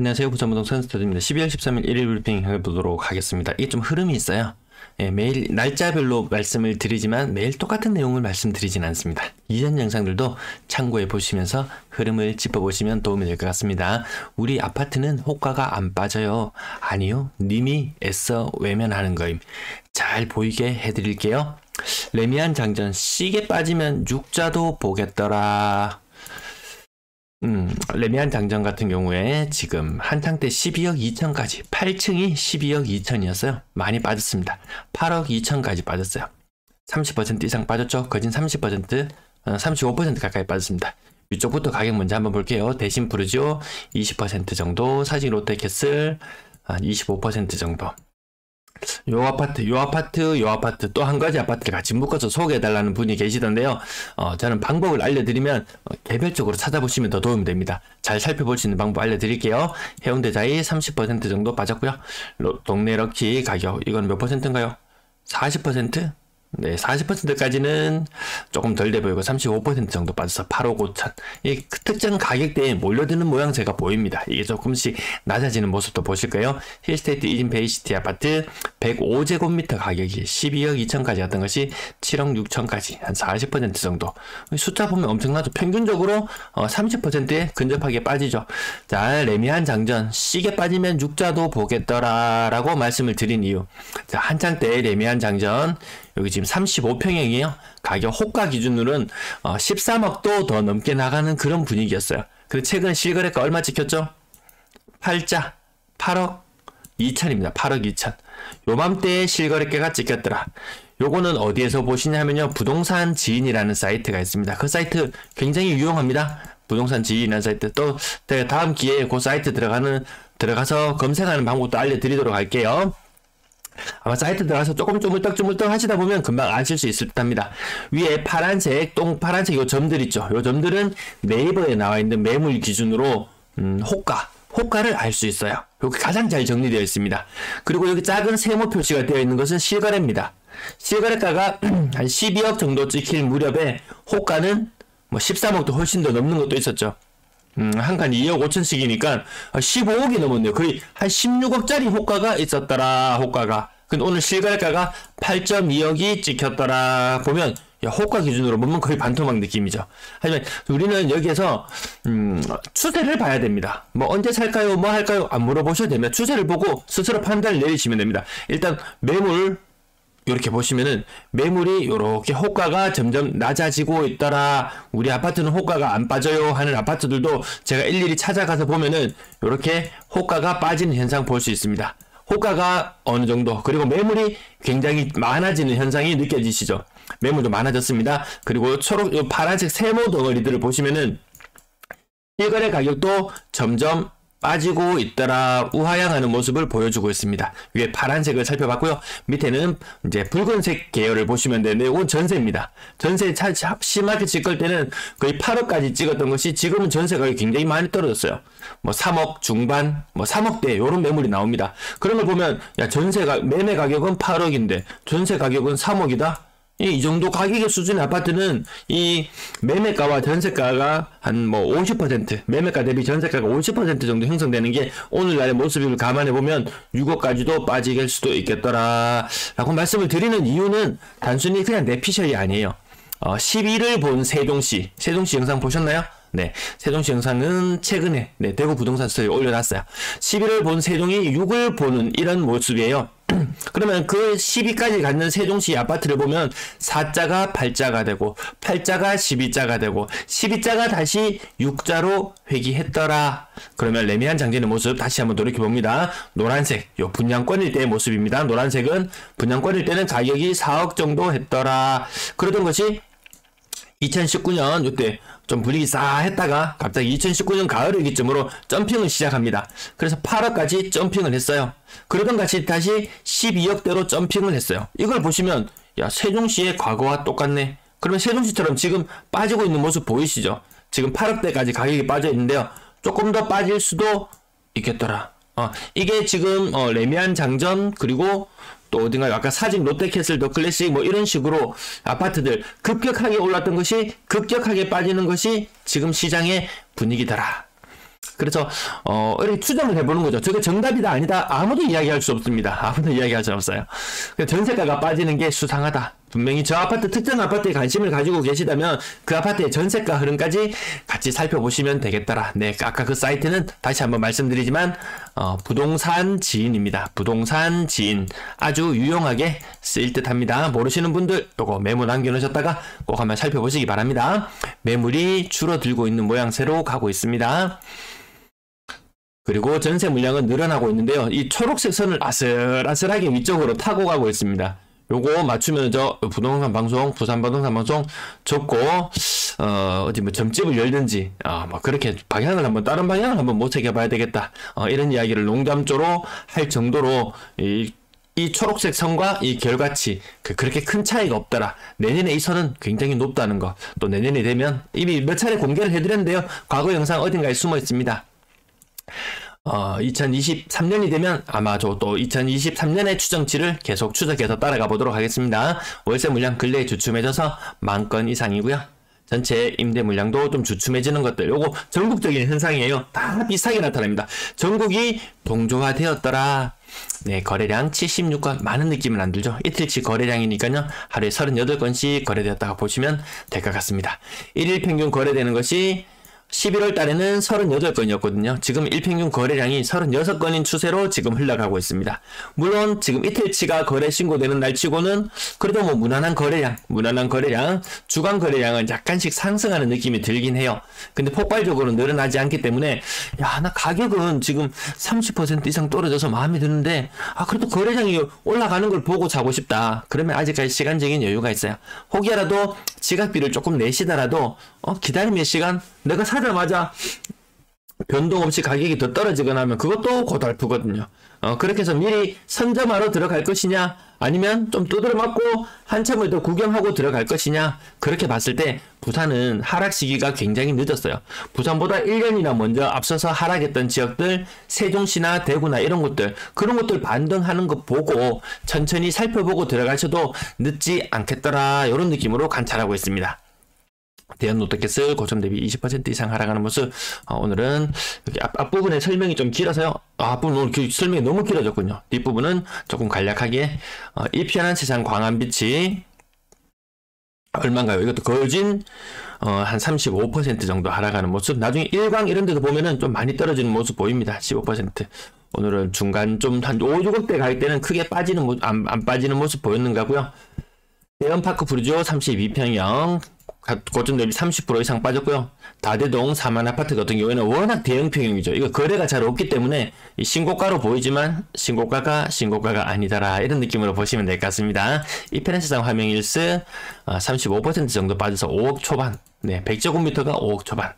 안녕하세요. 부천부동산 스타드입니다. 12월 13일 일일 브리핑 해보도록 하겠습니다. 이게 좀 흐름이 있어요. 매일 날짜별로 말씀을 드리지만 매일 똑같은 내용을 말씀드리진 않습니다. 이전 영상들도 참고해 보시면서 흐름을 짚어보시면 도움이 될 것 같습니다. 우리 아파트는 호가가 안 빠져요. 아니요. 님이 애써 외면하는 거임. 잘 보이게 해드릴게요. 레미안 장전 시계 빠지면 육자도 보겠더라. 레미안 장전 같은 경우에 지금 한창 때 12억 2천까지 8층이 12억 2천이었어요. 많이 빠졌습니다. 8억 2천까지 빠졌어요. 30% 이상 빠졌죠. 거진 30%, 35% 가까이 빠졌습니다. 이쪽부터 가격 먼저 한번 볼게요. 대신 푸르지오 20% 정도, 사직 롯데캐슬 25% 정도. 요 아파트 또 한 가지 아파트를 같이 묶어서 소개해달라는 분이 계시던데요. 저는 방법을 알려드리면 개별적으로 찾아보시면 더 도움이 됩니다. 잘 살펴볼 수 있는 방법 알려드릴게요. 해운대자이 30% 정도 빠졌고요. 동네 럭키 가격 이건 몇 퍼센트인가요? 40%? 네, 40%까지는 조금 덜 돼 보이고 35% 정도 빠져서 8억 5천. 이 특정 가격대에 몰려드는 모양새가 보입니다. 이게 조금씩 낮아지는 모습도 보실 거예요. 힐스테이트 이진 베이시티 아파트 105제곱미터 가격이 12억 2천까지 갔던 것이 7억 6천까지 한 40% 정도. 숫자 보면 엄청나죠. 평균적으로 30%에 근접하게 빠지죠. 자, 레미안 장전 시계 빠지면 육자도 보겠더라 라고 말씀을 드린 이유. 자, 한창 때 레미안 장전 여기 지금 35평형이에요. 가격 호가 기준으로는 13억도 더 넘게 나가는 그런 분위기였어요. 그리고 최근 실거래가 얼마 찍혔죠? 8억 2천입니다. 8억 2천. 요맘때에 실거래가가 찍혔더라. 요거는 어디에서 보시냐면요. 부동산 지인이라는 사이트가 있습니다. 그 사이트 굉장히 유용합니다. 부동산 지인이라는 사이트. 또 제가 다음 기회에 그 사이트 들어가서 검색하는 방법도 알려드리도록 할게요. 아마 사이트 들어가서 조금 쪼물떡 하시다 보면 금방 아실 수 있을 듯 합니다. 위에 파란색, 똥파란색 요 점들 있죠. 요 점들은 네이버에 나와 있는 매물 기준으로 호가를 알 수 있어요. 여기 가장 잘 정리되어 있습니다. 그리고 여기 작은 세모 표시가 되어 있는 것은 실거래입니다. 실거래가가 한 12억 정도 찍힐 무렵에 호가는 뭐 13억도 훨씬 더 넘는 것도 있었죠. 한 칸 2억 5천씩이니까 15억이 넘었네요. 거의 한 16억짜리 호가가 있었더라. 호가가. 근데 오늘 실거래가가 8.2억이 찍혔더라. 보면 호가 기준으로 보면 거의 반토막 느낌이죠. 하지만 우리는 여기에서 추세를 봐야 됩니다. 뭐 언제 살까요? 뭐 할까요? 안 물어보셔도 됩니다. 추세를 보고 스스로 판단을 내리시면 됩니다. 일단 매물 이렇게 보시면은 매물이 이렇게 호가가 점점 낮아지고 있더라. 우리 아파트는 호가가 안 빠져요 하는 아파트들도 제가 일일이 찾아가서 보면은 이렇게 호가가 빠지는 현상 볼 수 있습니다. 호가가 어느 정도, 그리고 매물이 굉장히 많아지는 현상이 느껴지시죠? 매물도 많아졌습니다. 그리고 파란색 세모 덩어리들을 보시면은 실거래 가격도 점점 빠지고 있더라. 우하향하는 모습을 보여주고 있습니다. 위에 파란색을 살펴봤고요. 밑에는 이제 붉은색 계열을 보시면 되는데 이건 전세입니다. 전세 심하게 찍을 때는 거의 8억까지 찍었던 것이 지금은 전세 가격이 굉장히 많이 떨어졌어요. 뭐 3억 중반, 뭐 3억대 이런 매물이 나옵니다. 그런 걸 보면 야, 매매 가격은 8억인데 전세 가격은 3억이다. 이 정도 가격의 수준의 아파트는 이 매매가와 전세가가 한 뭐 50%, 매매가 대비 전세가가 50% 정도 형성되는 게 오늘날의 모습을 감안해 보면 6억까지도 빠지게 수도 있겠더라 라고 말씀을 드리는 이유는 단순히 그냥 내피셜이 아니에요. 11을 본 세종시 영상 보셨나요? 네, 세종시 영상은 최근에 대구 부동산 스토리에 올려놨어요. 11을 본 세종이 6을 보는 이런 모습이에요. 그러면 그 12까지 갖는 세종시 아파트를 보면 4자가 8자가 되고 8자가 12자가 되고 12자가 다시 6자로 회귀했더라. 그러면 레미안 장전의 모습 다시 한번 돌이켜봅니다. 노란색, 요 분양권일 때의 모습입니다. 노란색은 분양권일 때는 가격이 4억 정도 했더라. 그러던 것이 2019년 이때 좀 분위기 싸했다가 갑자기 2019년 가을 위기쯤으로 점핑을 시작합니다. 그래서 8억까지 점핑을 했어요. 그러던 같이 다시 12억대로 점핑을 했어요. 이걸 보시면 야, 세종시의 과거와 똑같네. 그러면 세종시처럼 지금 빠지고 있는 모습 보이시죠? 지금 8억대까지 가격이 빠져 있는데요. 조금 더 빠질 수도 있겠더라. 이게 지금 레미안 장전, 그리고 또 어딘가 아까 사직 롯데캐슬 더 클래식 뭐 이런 식으로 아파트들 급격하게 올랐던 것이 급격하게 빠지는 것이 지금 시장의 분위기더라. 그래서 이렇게 추정을 해보는 거죠. 저게 정답이다 아니다 아무도 이야기할 수 없습니다. 아무도 이야기할 수 없어요. 전세가가 빠지는 게 수상하다. 분명히 저 아파트 특정 아파트에 관심을 가지고 계시다면 그 아파트의 전세가 흐름까지 같이 살펴보시면 되겠더라. 네, 아까 그 사이트는 다시 한번 말씀드리지만 부동산 지인입니다. 부동산 지인 아주 유용하게 쓰일 듯합니다. 모르시는 분들 요거 메모 남겨놓으셨다가 꼭 한번 살펴보시기 바랍니다. 매물이 줄어들고 있는 모양새로 가고 있습니다. 그리고 전세 물량은 늘어나고 있는데요. 이 초록색 선을 아슬아슬하게 위쪽으로 타고 가고 있습니다. 요거 맞추면 저 부동산 방송, 부산 부동산 방송 접고 어디 뭐 점집을 열든지 뭐 그렇게 방향을 한번 다른 방향을 한번 모색해 봐야 되겠다. 이런 이야기를 농담조로 할 정도로 이 초록색 선과 이 결과치 그렇게 큰 차이가 없더라. 내년에 이 선은 굉장히 높다는 거. 또 내년이 되면 이미 몇 차례 공개를 해드렸는데요. 과거 영상 어딘가에 숨어 있습니다. 2023년이 되면 아마 저 또 2023년의 추정치를 계속 추적해서 따라가 보도록 하겠습니다. 월세 물량 근래에 주춤해져서 10,000건 이상이고요. 전체 임대 물량도 좀 주춤해지는 것들, 요거 전국적인 현상이에요. 다 비슷하게 나타납니다. 전국이 동조화되었더라. 네, 거래량 76건, 많은 느낌은 안 들죠. 이틀치 거래량이니까요. 하루에 38건씩 거래되었다고 보시면 될 것 같습니다. 1일 평균 거래되는 것이 11월 달에는 38건이었거든요. 지금 일평균 거래량이 36건인 추세로 지금 흘러가고 있습니다. 물론 지금 이틀치가 거래 신고되는 날치고는 그래도 뭐 무난한 거래량, 주간 거래량은 약간씩 상승하는 느낌이 들긴 해요. 근데 폭발적으로 늘어나지 않기 때문에 야, 나 가격은 지금 30% 이상 떨어져서 마음에 드는데 그래도 거래량이 올라가는 걸 보고 사고 싶다. 그러면 아직까지 시간적인 여유가 있어요. 혹여라도 지각비를 조금 내시더라도 기다림 몇 시간 내가 사자마자 변동 없이 가격이 더 떨어지거나 하면 그것도 고달프거든요. 그렇게 해서 미리 선점하러 들어갈 것이냐 아니면 좀 두드려 맞고 한참을 더 구경하고 들어갈 것이냐, 그렇게 봤을 때 부산은 하락 시기가 굉장히 늦었어요. 부산보다 1년이나 먼저 앞서서 하락했던 지역들, 세종시나 대구나 이런 곳들, 그런 것들 반등하는 거 보고 천천히 살펴보고 들어가셔도 늦지 않겠더라, 이런 느낌으로 관찰하고 있습니다. 대연 롯데캐슬 고점 대비 20% 이상 하락하는 모습. 오늘은 여기 앞부분에 설명이 좀 길어서요. 앞부분 오늘 설명이 너무 길어졌군요. 뒷부분은 조금 간략하게 1편한 세상 광안빛이 얼마인가요? 이것도 거진 한 35% 정도 하락하는 모습. 나중에 일광 이런 데도 보면은 좀 많이 떨어지는 모습 보입니다. 15%. 오늘은 중간 좀 한 5, 6억대 갈 때는 크게 빠지는 모습, 안 빠지는 모습 보였는가 고요. 대연파크 부르주오 32평형 고점 대비 30% 이상 빠졌고요. 다대동 4만 아파트 같은 경우에는 워낙 대형평형이죠. 이거 거래가 잘 없기 때문에 신고가로 보이지만 신고가가 아니더라, 이런 느낌으로 보시면 될 것 같습니다. 이페렌스상 화명 일스 35% 정도 빠져서 5억 초반. 네, 100제곱미터가 5억 초반.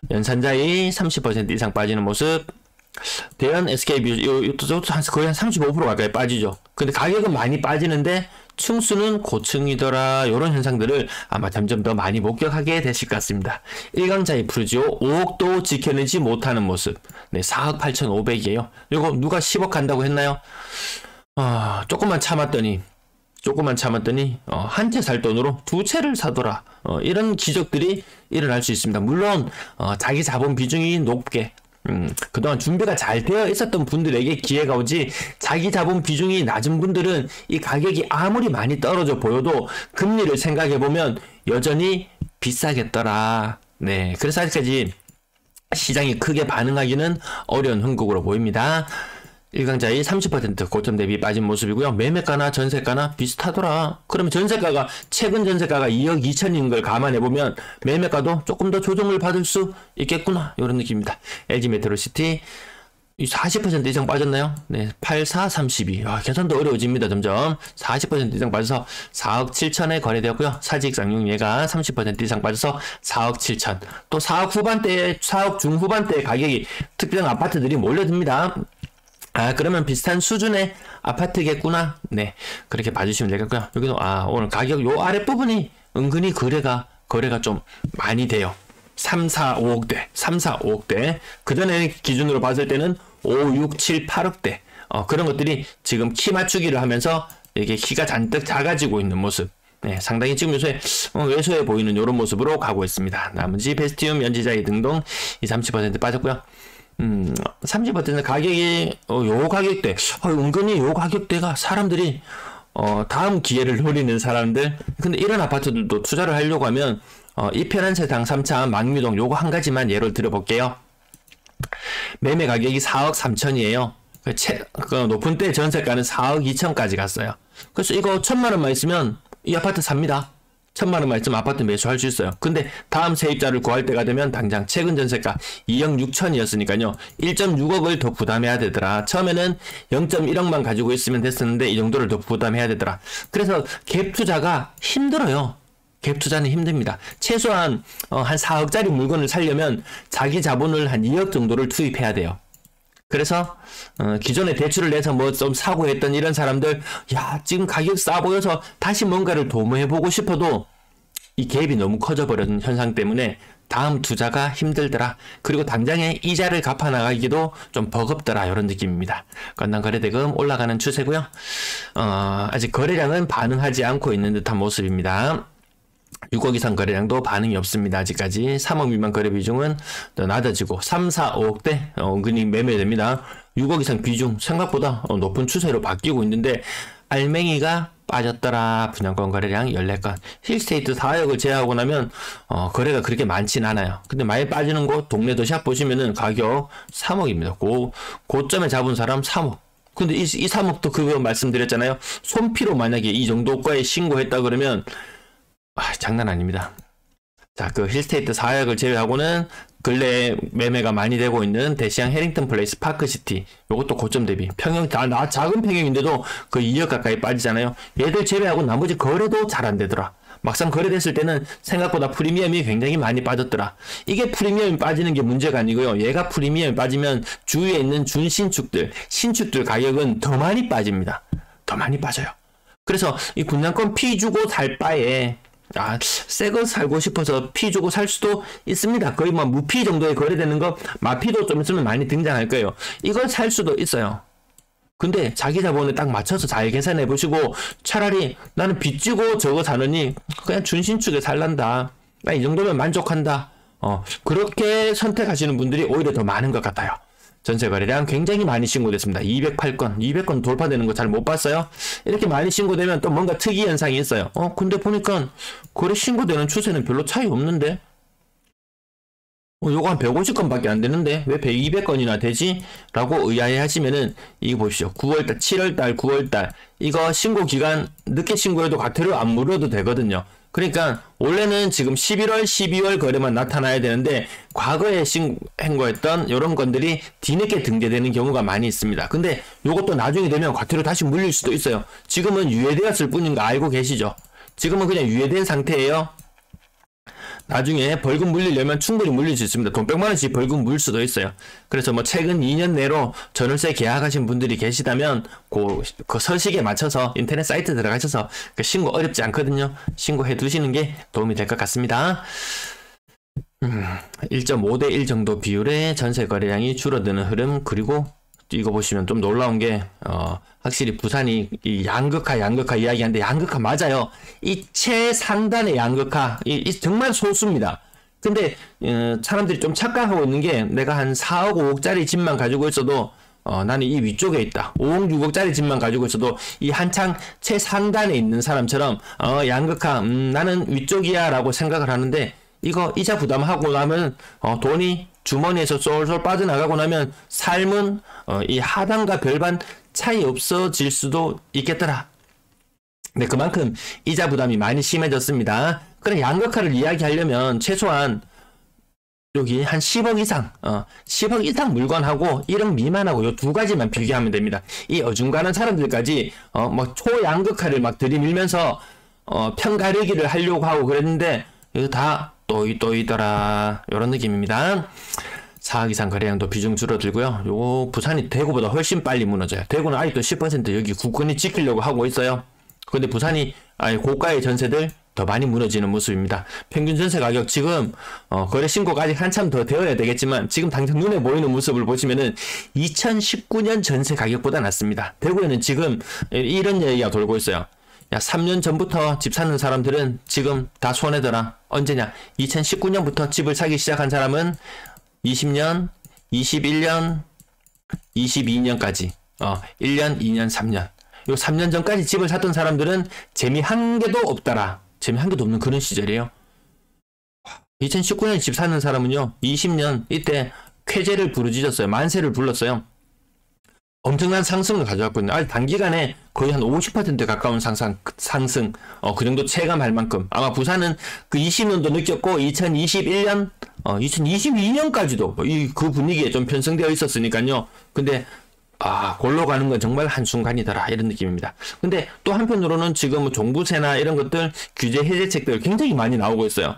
연산자이 30% 이상 빠지는 모습. 대연 SK뷰 이것도 거의 한 35% 가까이 빠지죠. 근데 가격은 많이 빠지는데 층수는 고층이더라, 이런 현상들을 아마 점점 더 많이 목격하게 되실 것 같습니다. 일광자이 프루지오 5억도 지켜내지 못하는 모습. 네, 4억 8,500이에요. 이거 누가 10억 간다고 했나요? 조금만 참았더니 한 채 살 돈으로 두 채를 사더라. 이런 기적들이 일어날 수 있습니다. 물론 자기 자본 비중이 높게 그동안 준비가 잘 되어 있었던 분들에게 기회가 오지, 자기 자본 비중이 낮은 분들은 이 가격이 아무리 많이 떨어져 보여도 금리를 생각해보면 여전히 비싸겠더라. 네, 그래서 아직까지 시장이 크게 반응하기는 어려운 형국으로 보입니다. 일광자이 30% 고점 대비 빠진 모습이고요. 매매가나 전세가나 비슷하더라. 그러면 전세가가, 최근 전세가가 2억 2천인 걸 감안해보면 매매가도 조금 더 조정을 받을 수 있겠구나, 이런 느낌입니다. LG메트로시티 40% 이상 빠졌나요? 네, 84, 32. 계산도 어려워집니다, 점점. 40% 이상 빠져서 4억 7천에 거래되었고요. 사직 쌍용예가 30% 이상 빠져서 4억 7천. 또 4억 중후반대의 가격이 특정 아파트들이 몰려듭니다. 그러면 비슷한 수준의 아파트겠구나. 네, 그렇게 봐주시면 되겠고요. 여기도 오늘 가격 요 아랫부분이 은근히 거래가 좀 많이 돼요. 3, 4, 5억대. 그 전에 기준으로 봤을 때는 5, 6, 7, 8억대. 그런 것들이 지금 키 맞추기를 하면서 이게 키가 잔뜩 작아지고 있는 모습. 네, 상당히 지금 요새 왜소해 보이는 이런 모습으로 가고 있습니다. 나머지 베스티움, 연지자이 등등 30% 빠졌고요. 30% 가격이 요 가격대 은근히 요 가격대가 사람들이 다음 기회를 노리는 사람들. 근데 이런 아파트들도 투자를 하려고 하면 이편한 세상 3차 망미동 요거 한 가지만 예를 들어볼게요. 매매 가격이 4억 3천이에요. 그 높은 때 전세가는 4억 2천까지 갔어요. 그래서 이거 1,000만 원만 있으면 이 아파트 삽니다. 1,000만 원만 있으면 아파트 매수할 수 있어요. 근데 다음 세입자를 구할 때가 되면 당장 최근 전세가 2억 6천이었으니까요. 1.6억을 더 부담해야 되더라. 처음에는 0.1억만 가지고 있으면 됐었는데 이 정도를 더 부담해야 되더라. 그래서 갭 투자가 힘들어요. 갭 투자는 힘듭니다. 최소한 한 4억짜리 물건을 사려면 자기 자본을 한 2억 정도를 투입해야 돼요. 그래서 기존에 대출을 내서 뭐 좀 사고 했던 이런 사람들, 야 지금 가격 싸 보여서 다시 뭔가를 도모해보고 싶어도 이 갭이 너무 커져버린 현상 때문에 다음 투자가 힘들더라. 그리고 당장에 이자를 갚아나가기도 좀 버겁더라. 이런 느낌입니다. 건당거래대금 올라가는 추세고요. 아직 거래량은 반응하지 않고 있는 듯한 모습입니다. 6억 이상 거래량도 반응이 없습니다. 아직까지 3억 미만 거래 비중은 더 낮아지고 3, 4, 5억대 은근히 매매됩니다. 6억 이상 비중 생각보다 높은 추세로 바뀌고 있는데 알맹이가 빠졌더라. 분양권 거래량 14건. 힐스테이트 4억을 제외하고 나면 거래가 그렇게 많진 않아요. 근데 많이 빠지는 곳 동네 더샵 보시면은 가격 3억입니다. 고점에 잡은 사람 3억. 근데 이 3억도 그거 말씀드렸잖아요. 손피로 만약에 이 정도가에 신고했다 그러면 장난 아닙니다. 자, 그 힐스테이트 4억을 제외하고는 근래 매매가 많이 되고 있는 대시양 해링턴 플레이스 파크시티, 요것도 고점 대비 평형 작은 평형인데도 그 2억 가까이 빠지잖아요. 얘들 제외하고 나머지 거래도 잘 안 되더라. 막상 거래됐을 때는 생각보다 프리미엄이 굉장히 많이 빠졌더라. 이게 프리미엄이 빠지는 게 문제가 아니고요. 얘가 프리미엄이 빠지면 주위에 있는 준신축들, 신축들 가격은 더 많이 빠집니다. 더 많이 빠져요. 그래서 이 분양권 피 주고 살 바에 새 거 살고 싶어서 피 주고 살 수도 있습니다. 거의 뭐 무피 정도에 거래되는 거, 마피도 좀 있으면 많이 등장할 거예요. 이걸 살 수도 있어요. 근데 자기 자본에 딱 맞춰서 잘 계산해 보시고 차라리 나는 빚지고 저거 사느니 그냥 준신축에 살란다. 나 이 정도면 만족한다. 그렇게 선택하시는 분들이 오히려 더 많은 것 같아요. 전세 거래량 굉장히 많이 신고됐습니다. 208건, 200건 돌파되는 거 잘 못 봤어요? 이렇게 많이 신고되면 또 뭔가 특이 현상이 있어요. 근데 보니까 거래 신고되는 추세는 별로 차이 없는데? 요거 한 150건밖에 안 되는데 왜 200건이나 되지? 라고 의아해 하시면은 이거 보십시오. 9월달, 7월달, 9월달 이거 신고 기간 늦게 신고해도 과태료 안 물어도 되거든요. 그러니까 원래는 지금 11월, 12월 거래만 나타나야 되는데 과거에 신고했던 이런 건들이 뒤늦게 등재되는 경우가 많이 있습니다. 근데 요것도 나중에 되면 과태료 다시 물릴 수도 있어요. 지금은 유예되었을 뿐인 거 알고 계시죠? 지금은 그냥 유예된 상태예요. 나중에 벌금 물리려면 충분히 물릴 수 있습니다. 돈 100만 원씩 벌금 물 수도 있어요. 그래서 뭐 최근 2년 내로 전월세 계약하신 분들이 계시다면 그 서식에 맞춰서 인터넷 사이트 들어가셔서 그 신고 어렵지 않거든요. 신고해 두시는 게 도움이 될 것 같습니다. 1.5대 1 정도 비율의 전세 거래량이 줄어드는 흐름. 그리고 이거 보시면 좀 놀라운 게 확실히 부산이 이 양극화 이야기하는데 양극화 맞아요. 이 최상단의 양극화 이 정말 소수입니다. 근데 사람들이 좀 착각하고 있는 게 내가 한 4억 5억짜리 집만 가지고 있어도 나는 이 위쪽에 있다. 5억 6억짜리 집만 가지고 있어도 이 한창 최상단에 있는 사람처럼 양극화 나는 위쪽이야 라고 생각을 하는데 이거 이자 부담하고 나면 돈이 주머니에서 쏠쏠 빠져나가고 나면 삶은 이 하단과 별반 차이 없어질 수도 있겠더라. 네, 그만큼 이자 부담이 많이 심해졌습니다. 그래 양극화를 이야기하려면 최소한 여기 한 10억 이상 10억 이상 물건하고 1억 미만하고 요 두 가지만 비교하면 됩니다. 이 어중간한 사람들까지 뭐 초양극화를 막 들이밀면서 편가르기를 하려고 하고 그랬는데 이거 다 또이더라 요런 느낌입니다. 4억 이상 거래량도 비중 줄어들고요. 요 부산이 대구보다 훨씬 빨리 무너져요. 대구는 아직도 10% 여기 굳건히 지키려고 하고 있어요. 근데 부산이 고가의 전세들 더 많이 무너지는 모습입니다. 평균 전세 가격 지금 거래 신고가 아직 한참 더 되어야 되겠지만 지금 당장 눈에 보이는 모습을 보시면은 2019년 전세 가격보다 낮습니다. 대구에는 지금 이런 얘기가 돌고 있어요. 야, 3년 전부터 집 사는 사람들은 지금 다 손해더라. 언제냐? 2019년부터 집을 사기 시작한 사람은 20년, 21년, 22년까지 1년, 2년, 3년. 요 3년 전까지 집을 샀던 사람들은 재미 한 개도 없더라. 재미 한 개도 없는 그런 시절이에요. 2019년에 집 사는 사람은요, 20년 이때 쾌재를 부르짖었어요. 만세를 불렀어요. 엄청난 상승을 가져왔거든요. 아주 단기간에 거의 한 50% 가까운 상승, 그 정도 체감할 만큼. 아마 부산은 그 20년도 느꼈고, 2021년, 2022년까지도 그 분위기에 좀 편성되어 있었으니까요. 근데, 골로 가는 건 정말 한순간이더라. 이런 느낌입니다. 근데 또 한편으로는 지금 종부세나 이런 것들, 규제 해제책들 굉장히 많이 나오고 있어요.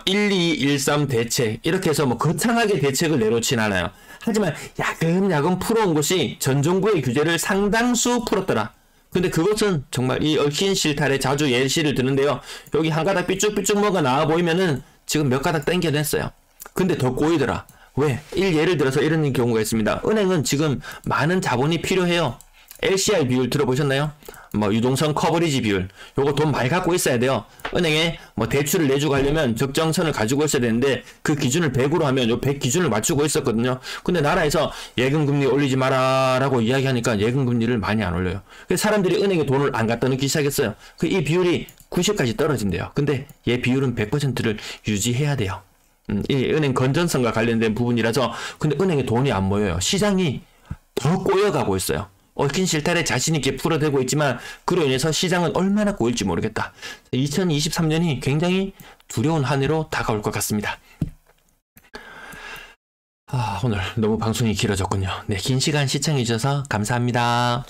1213 대책, 이렇게 해서 뭐 거창하게 대책을 내놓진 않아요. 하지만 야금야금 풀어온 것이 전 정부의 규제를 상당수 풀었더라. 근데 그것은 정말 이 얽힌 실타래 자주 예시를 드는데요. 여기 한 가닥 삐쭉삐쭉 뭐가 나와 보이면은 지금 몇 가닥 땡겨냈어요. 근데 더 꼬이더라. 왜? 예를 들어서 이런 경우가 있습니다. 은행은 지금 많은 자본이 필요해요. LCR 비율 들어보셨나요? 뭐 유동성 커버리지 비율, 요거 돈 많이 갖고 있어야 돼요. 은행에 뭐 대출을 내주고 하려면 적정선을 가지고 있어야 되는데 그 기준을 100으로 하면 요 100 기준을 맞추고 있었거든요. 근데 나라에서 예금금리 올리지 마라 라고 이야기하니까 예금금리를 많이 안 올려요. 그래서 사람들이 은행에 돈을 안 갖다 넣기 시작했어요. 이 비율이 90까지 떨어진대요. 근데 얘 비율은 100%를 유지해야 돼요. 이 은행 건전성과 관련된 부분이라서. 근데 은행에 돈이 안 모여요. 시장이 더 꼬여가고 있어요. 얽힌 실타래 자신있게 풀어대고 있지만 그로 인해서 시장은 얼마나 꼬일지 모르겠다. 2023년이 굉장히 두려운 한 해로 다가올 것 같습니다. 오늘 너무 방송이 길어졌군요. 네, 긴 시간 시청해주셔서 감사합니다.